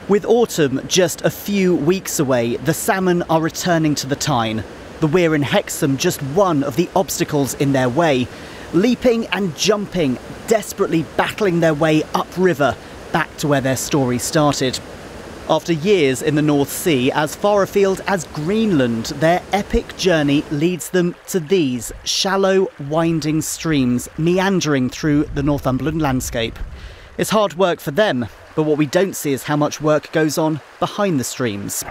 With autumn just a few weeks away, the salmon are returning to the Tyne. The weir in Hexham just one of the obstacles in their way. Leaping and jumping, desperately battling their way upriver, back to where their story started. After years in the North Sea, as far afield as Greenland, their epic journey leads them to these shallow, winding streams meandering through the Northumberland landscape. It's hard work for them, but what we don't see is how much work goes on behind the streams.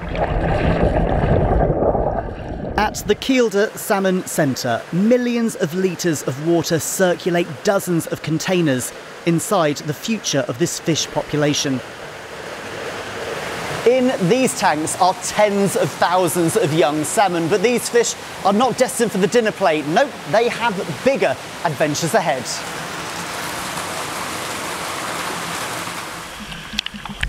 At the Kielder Salmon Centre, millions of litres of water circulate dozens of containers inside the future of this fish population. In these tanks are tens of thousands of young salmon, but these fish are not destined for the dinner plate. Nope, they have bigger adventures ahead.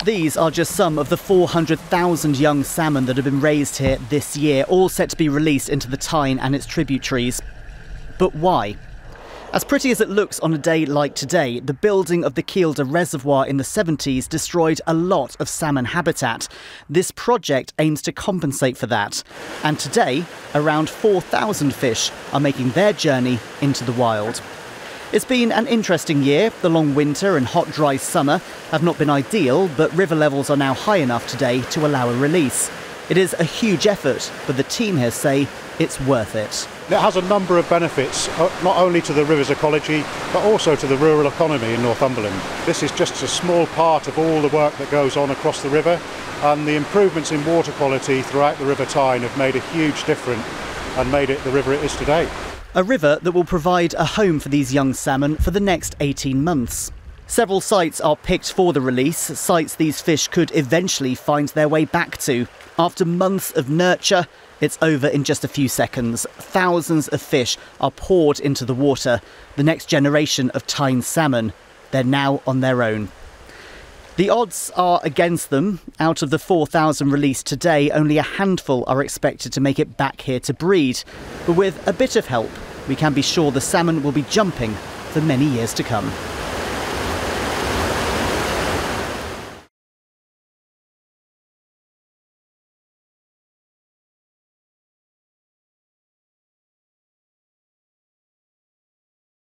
These are just some of the 400,000 young salmon that have been raised here this year, all set to be released into the Tyne and its tributaries. But why? As pretty as it looks on a day like today, the building of the Kielder Reservoir in the 70s destroyed a lot of salmon habitat. This project aims to compensate for that. And today, around 4,000 fish are making their journey into the wild. It's been an interesting year. The long winter and hot, dry summer have not been ideal, but river levels are now high enough today to allow a release. It is a huge effort, but the team here say it's worth it. It has a number of benefits, not only to the river's ecology, but also to the rural economy in Northumberland. This is just a small part of all the work that goes on across the river, and the improvements in water quality throughout the River Tyne have made a huge difference and made it the river it is today. A river that will provide a home for these young salmon for the next 18 months. Several sites are picked for the release, sites these fish could eventually find their way back to. After months of nurture, it's over in just a few seconds. Thousands of fish are poured into the water. The next generation of Tyne salmon, they're now on their own. The odds are against them. Out of the 4,000 released today, only a handful are expected to make it back here to breed. But with a bit of help, we can be sure the salmon will be jumping for many years to come.